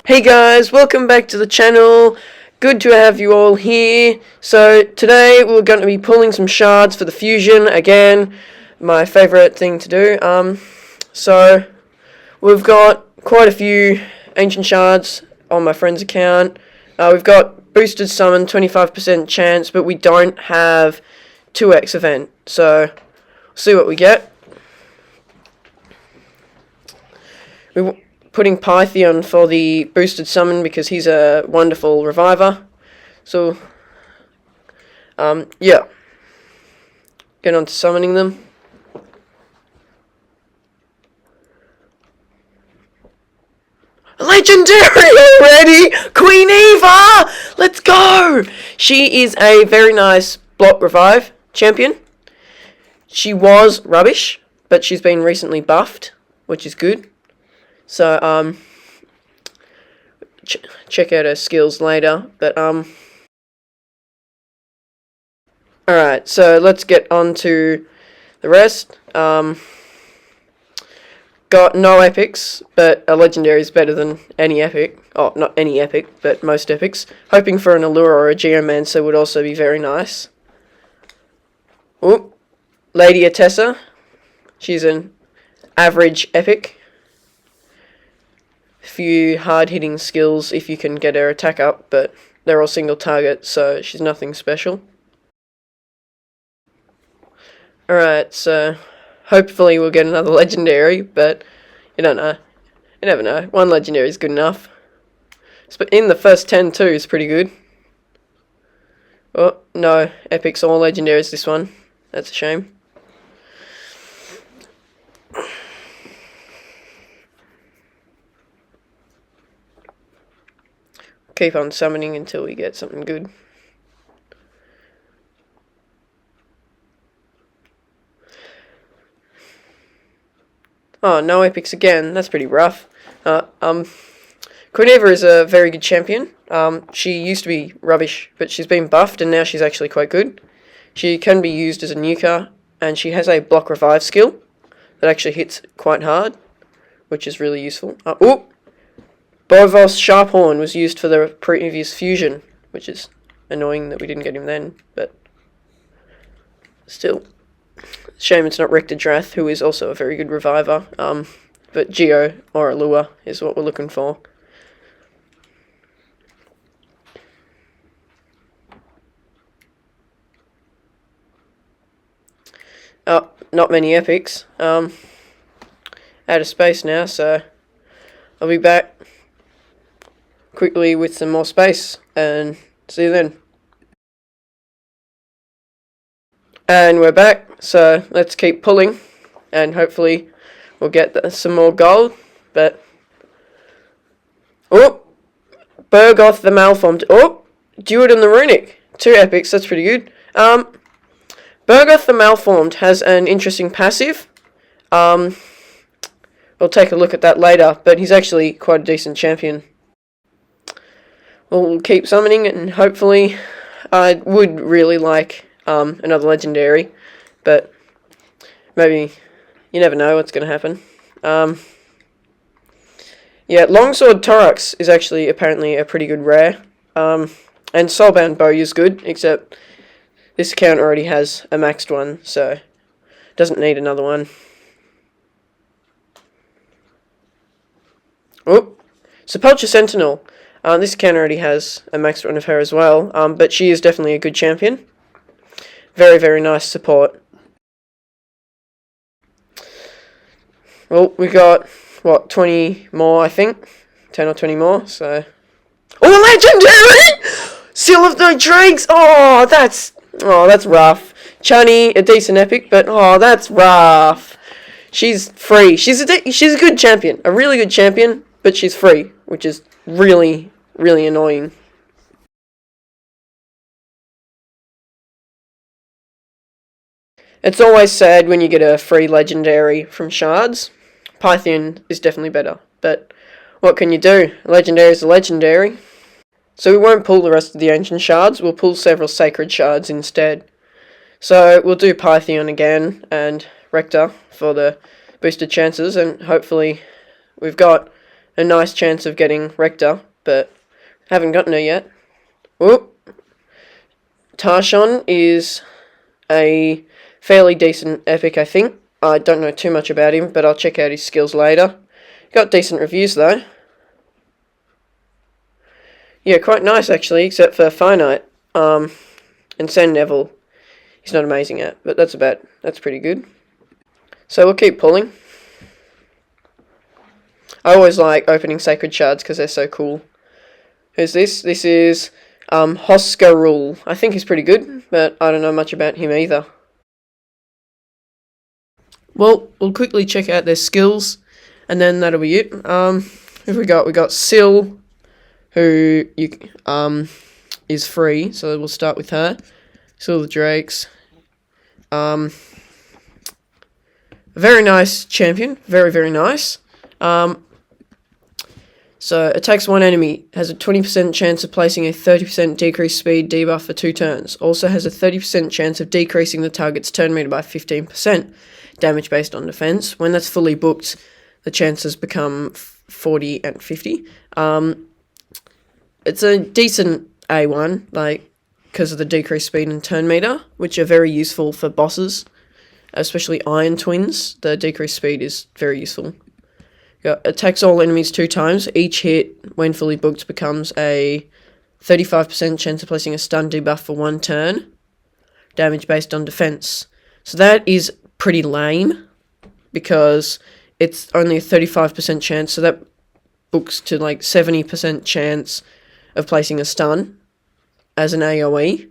Hey guys, welcome back to the channel. Good to have you all here. So today we're going to be pulling some shards for the fusion again. My favourite thing to do. So we've got quite a few ancient shards on my friend's account. We've got boosted summon, 25% chance, but we don't have 2x event. So we'll see what we get. We're putting Pythion for the boosted summon because he's a wonderful reviver. So, yeah. Get on to summoning them. Legendary already! Queen Eva! Let's go! She is a very nice block revive champion. She was rubbish, but she's been recently buffed, which is good. So, check out her skills later, but, alright, so let's get on to the rest. Got no epics, but a legendary is better than any epic. Oh, not any epic, but most epics. Hoping for an Allure or a Geomancer would also be very nice. Oop, Lady Atessa. She's an average epic. Few hard-hitting skills if you can get her attack up, but they're all single target, so she's nothing special. Alright, so hopefully we'll get another legendary, but you don't know. You never know. One legendary is good enough. But in the first 10 too is pretty good. Oh, no. Epics or legendaries this one. That's a shame. Keep on summoning until we get something good. Oh, no epics again. That's pretty rough. Queen Eva is a very good champion. She used to be rubbish, but she's been buffed and now she's actually quite good. She can be used as a nuker, and she has a block revive skill that actually hits quite hard, which is really useful. Oh! Bovos Sharphorn was used for the previous fusion, which is annoying that we didn't get him then, but still. Shame it's not Rector who is also a very good reviver, but Geo or Allure is what we're looking for. Oh, not many epics. Out of space now, so I'll be back quickly with some more space, and see you then. And we're back, so let's keep pulling, and hopefully we'll get some more gold, but... Oh! Bergoth the Malformed. Oh! Duet and the Runic. 2 epics, that's pretty good. Bergoth the Malformed has an interesting passive. We'll take a look at that later, but he's actually quite a decent champion. We'll keep summoning, and hopefully I would really like another legendary, but maybe you never know what's going to happen. Yeah, Longsword Torux is actually apparently a pretty good rare, and Soulbound Bow is good, except this account already has a maxed one, so doesn't need another one. Oh, Sepulchre Sentinel. This account already has a maxed one of her as well, but she is definitely a good champion. Very, very nice support. Well, we got, what, 20 more, I think? 10 or 20 more, so... Oh, legendary! Seal of the Drakes! Oh, that's rough. Chani, a decent epic, but, oh, that's rough. She's free. She's a good champion. A really good champion, but she's free, which is really, really annoying. It's always sad when you get a free legendary from shards. Pythion is definitely better, but what can you do? A legendary is a legendary. So we won't pull the rest of the ancient shards, we'll pull several sacred shards instead. So we'll do Pythion again and Rector for the boosted chances, and hopefully we've got a nice chance of getting Rector, but haven't gotten her yet. Whoop. Tarshon is a fairly decent epic, I think. I don't know too much about him, but I'll check out his skills later. Got decent reviews though. Yeah, quite nice actually, except for Finite. And Sand Neville, he's not amazing at, but that's pretty good. So we'll keep pulling. I always like opening Sacred Shards because they're so cool. Who's this? This is Hoskarul. I think he's pretty good, but I don't know much about him either. Well, we'll quickly check out their skills, and then that'll be it. Who have we got? We got Scyl, who is free, so we'll start with her. Scyl the Drakes. Very nice champion. Very, very nice. So, attacks one enemy, has a 20% chance of placing a 30% decreased speed debuff for 2 turns. Also has a 30% chance of decreasing the target's turn meter by 15%. Damage based on defense. When that's fully booked, the chances become 40 and 50. It's a decent A1, because of the decreased speed and turn meter, which are very useful for bosses, especially Iron Twins. The decreased speed is very useful. Attacks all enemies 2 times. Each hit, when fully booked, becomes a 35% chance of placing a stun debuff for 1 turn. Damage based on defense. So that is pretty lame, because it's only a 35% chance, so that books to 70% chance of placing a stun as an AoE,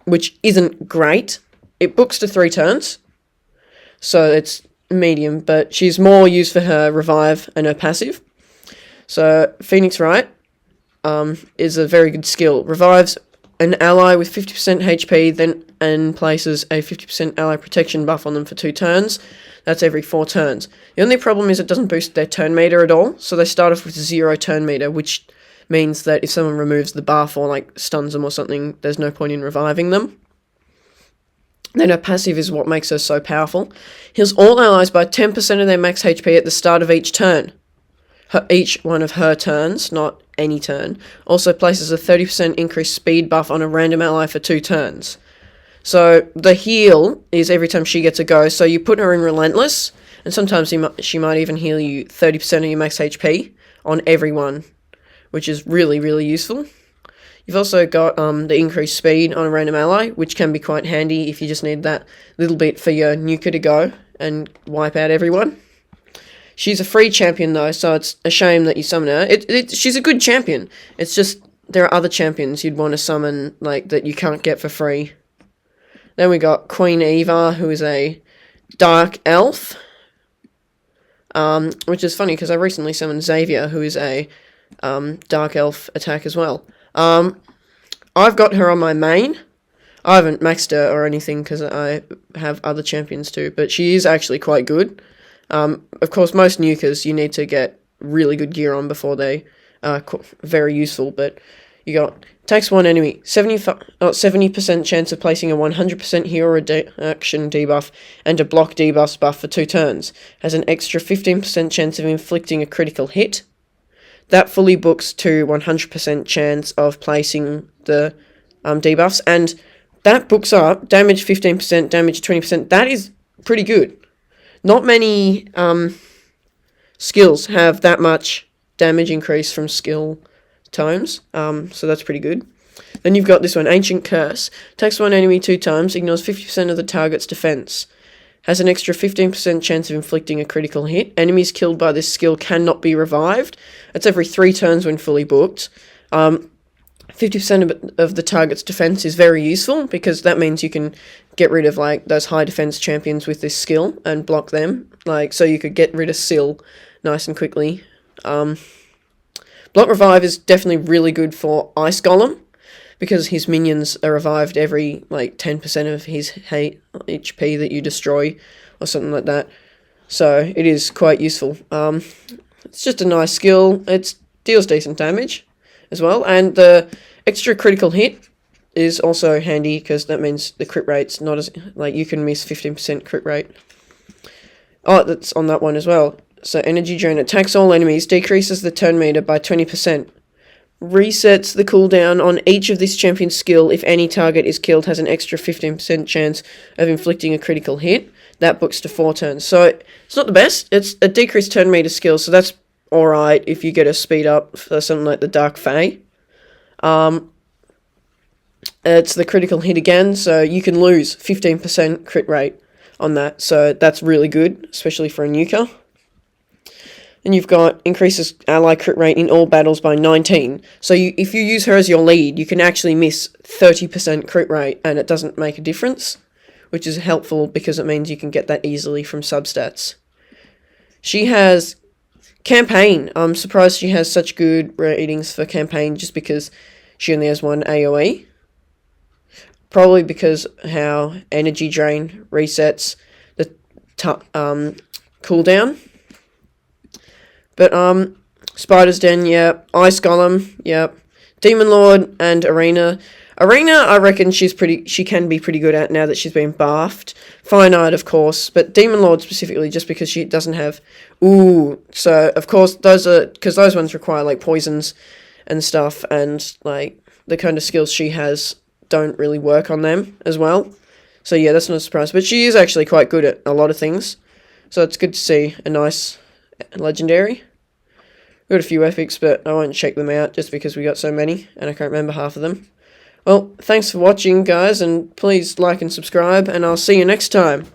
which isn't great. It books to 3 turns, so it's medium, but she's more used for her revive and her passive. So Phoenix Wright is a very good skill. Revives an ally with 50% HP and places a 50% ally protection buff on them for 2 turns. That's every 4 turns. The only problem is it doesn't boost their turn meter at all, so they start off with 0 turn meter, which means that if someone removes the buff or stuns them or something, there's no point in reviving them. Then her passive is what makes her so powerful. Heals all allies by 10% of their max HP at the start of each turn. Each one of her turns, not any turn. Also places a 30% increased speed buff on a random ally for 2 turns. So the heal is every time she gets a go. So you put her in Relentless, and sometimes she might even heal you 30% of your max HP on everyone, which is really, really useful. You've also got the increased speed on a random ally, which can be quite handy if you just need that little bit for your nuker to go and wipe out everyone. She's a free champion though, so it's a shame that you summon her. She's a good champion. It's just there are other champions you'd want to summon that you can't get for free. Then we got Queen Eva, who is a dark elf, which is funny because I recently summoned Xavier, who is a dark elf attack as well. I've got her on my main. I haven't maxed her or anything because I have other champions too, but she is actually quite good. Of course, most nukers you need to get really good gear on before they are very useful, but you got attacks one enemy, 70% chance of placing a 100% hero reduction debuff and a block debuff buff for 2 turns. Has an extra 15% chance of inflicting a critical hit. That fully books to 100% chance of placing the debuffs, and that books up damage 15%, damage 20%. That is pretty good. Not many skills have that much damage increase from skill tomes, so that's pretty good. Then you've got this one, Ancient Curse. Attacks one enemy 2 times, ignores 50% of the target's defense. Has an extra 15% chance of inflicting a critical hit. Enemies killed by this skill cannot be revived. That's every 3 turns when fully booked. 50% of the target's defense is very useful, because that means you can get rid of those high defense champions with this skill and block them. So you could get rid of Scyl nice and quickly. Block Revive is definitely really good for Ice Golem, because his minions are revived every 10% of his HP that you destroy or something like that. So it is quite useful. It's just a nice skill. It deals decent damage as well, and the extra critical hit is also handy because that means the crit rate's not as you can miss 15% crit rate. Oh, that's on that one as well. So Energy Drain attacks all enemies, decreases the turn meter by 20%. Resets the cooldown on each of this champion's skill. If any target is killed, has an extra 15% chance of inflicting a critical hit. That books to 4 turns. So it's not the best. It's a decreased turn meter skill, so that's alright if you get a speed up for something like the Dark Fae. It's the critical hit again, so you can lose 15% crit rate on that. So that's really good, especially for a nuker. And you've got increases ally crit rate in all battles by 19. So if you use her as your lead, you can actually miss 30% crit rate and it doesn't make a difference, which is helpful because it means you can get that easily from substats. She has campaign. I'm surprised she has such good ratings for campaign just because she only has 1 AoE. Probably because how Energy Drain resets the cooldown. But, Spider's Den, yep. Ice Golem, yep. Demon Lord and Arena. Arena, I reckon she can be pretty good at now that she's been buffed. Finite, of course, but Demon Lord specifically just because she doesn't have... Ooh, so, of course, because those ones require, like, poisons and stuff, and, like, the kind of skills she has don't really work on them as well. So, yeah, that's not a surprise. But she is actually quite good at a lot of things. So it's good to see a nice legendary. We got a few epics, but I won't check them out just because we got so many and I can't remember half of them. Well, thanks for watching, guys, and please like and subscribe, and I'll see you next time.